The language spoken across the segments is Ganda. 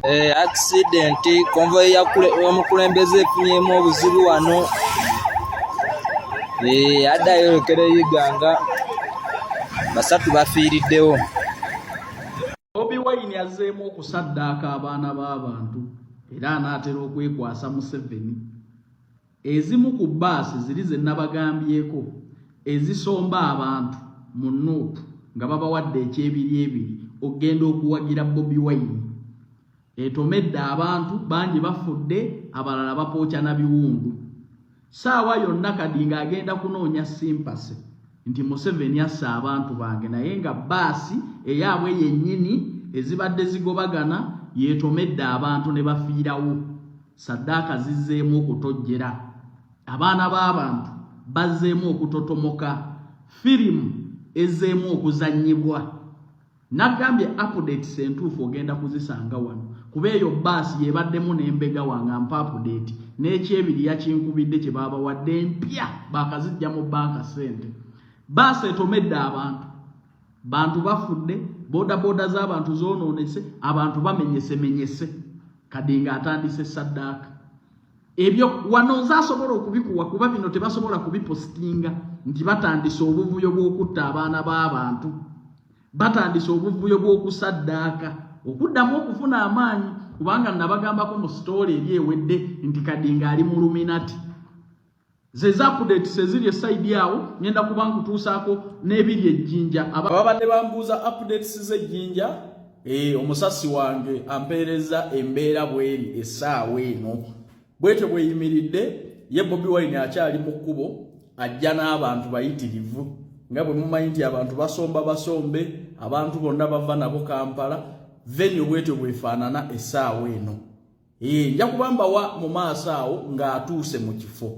Accident convoy y'omukulembeze efunyemu obuzibu wano. Addayo olekere Iganga basatu bafiiriddewo. Bobi Wine yazzeemu okusaddaaka abaana b'abantu era anaatera okwekwasa Museveni. Ezimu ku bbaasi ziri ze nabagambyeko ezisomba abantu mu Nuupu nga babawadde ekyebiri ebiri okugenda okuwagira Bobi Wine. Etomedde abantu bangi bafudde, abalala bapookya na biwundu. Saawa yonna Kadinga agenda kunoonya simpasi nti Museveni asse abantu bange, naye nga bbaasi eyaabwe yennyini ezibadde zigobagana yeetomedde abantu ne bafiirawo. Saddaaka zizzeemu okutojjera, abaana b'abantu bazzeemu okutotomoka, firimu ezzeemu okuzannyibwa. Nagambye updates entuufu ogenda kuzisanga wano kuba eyo bbaasi yeebaddemu n'embega wange ampa update n'ekyebiri yakinkubidde kye baabawadde empya baakazijja mu banka ssente. Bbaasi etomedde bantu bafudde, bodaboda z'abantu zoonoonese, abantu bamenyesemenyese. Kadinga atandise saddaaka. Ebyo wano nzaasobola okubikuwa kuba bino tebasobola kubipositinga nti batandise obuvuyo bw'okutta abaana b'abantu, batandise obuvuyo bw'okusaddaaka okuddamu okufuna amaanyi, kubanga nabagambako mu sitooli eri ewedde nti Kadinga ali mu Luminati. Ze update seziri eside awo ngenda kuba nkutuusaako n'ebiri ejjinja. Ababadde bambuuza updates z'ejjinja, omusasi wange ampeereza embeera bweri essaawa eno. Bwetyo bweyimiridde ye Bobi Wine akyali mu kkubo ajja n'abantu bayitirivu. Nga bwe mumanyi nti abantu basombe, abantu bonna bava nabo Kampala, venyo bwetyo bwefaanana essaawa eno. Nja kubambawa mu maaso awo ng'atuuse mu kifo,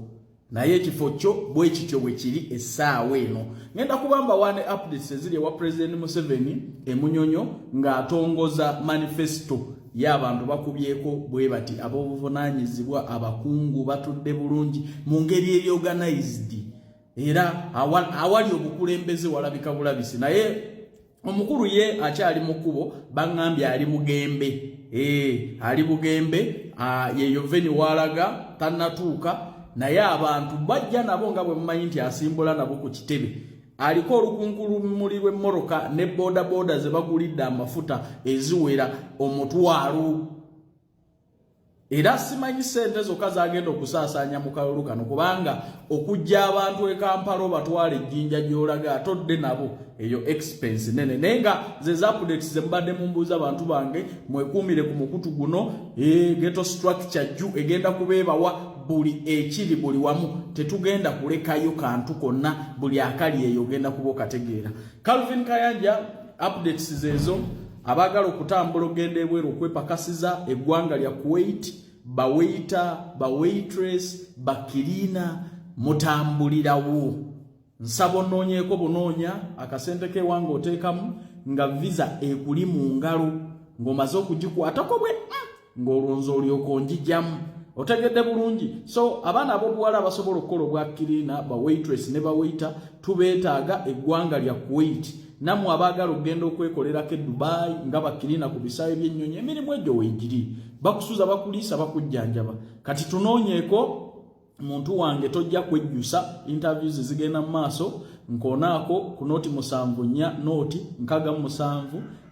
naye ekifo kyo bwe kityo bwe kiri essaawa eno. Ngenda kubambawa ne updates eziri ewa President Museveni Munyonyo ng'atongoza manifesto y'abantu bakubyeko bwe bati ab'obuvunaanyizibwa, abakungu batudde bulungi mu ngeri eri organized, era awali obukulembeze walabika bulabisi. Naye omukulu ye akyali mu kkubo, baŋŋambye ali Bugembe. Ali Bugembe, yeyo veni walaga tannatuuka, naye abantu bajja nabo nga bwe mumanyi nti asimbula nabo ku kitebe. Aliko olukunkulumuli lw'emmoroka ne bodaboda ze bagulidde amafuta eziwera omutwalo. Era simanyi ssente zokka zagenda okusaasaanya mu kalulu kano, kubanga okujja abantu e Kampala obatwala ejjinja gy'olaga atodde nabo eyo expense nene. Naye nga ze updates ze mbadde mumbuuza abantu bange mwekuumire ku mukutu guno, ghetto structure ju egenda kubeebawa buli ekiri buli wamu, tetugenda kulekayo kantu konna, buli akali eyo ogenda kuba okategeera. Calvin Kayanja updates zezo. Abagala okutambula ogenda ebweru okwepakasiza eggwanga lya Kuwait, bawaiter, bawaitress, bakirina mutambulirawo. Nsaba onnoonyeeko bunoonya akasente kewange oteekamu nga visa ekuli mu ngalo, ng'omaze okugikwatako bwe ng'olwonzi olyoka ongiggyamu. Otegedde bulungi. So abaana ab'obuwala abasobola okukola obwakirina, bawaitress ne bawaiter, tubeetaaga eggwanga lya Kuwait. Namwe abaagala okugenda okwekolerako e Dubai nga bakirina ku bisaawe by'ennyonyi, emirimu egyo weegiri. Bakusuza, bakuliisa, bakujjanjaba. Kati tunoonyeeko muntu wange tojja kwejjusa, interviews zigenda mu maaso, nkoonaako ku nooti 74 nooti 67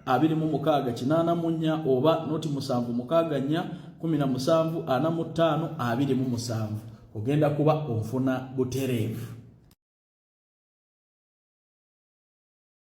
26 84 oba nooti 764 17 45 27. Ogenda kuba onfuna butereevu.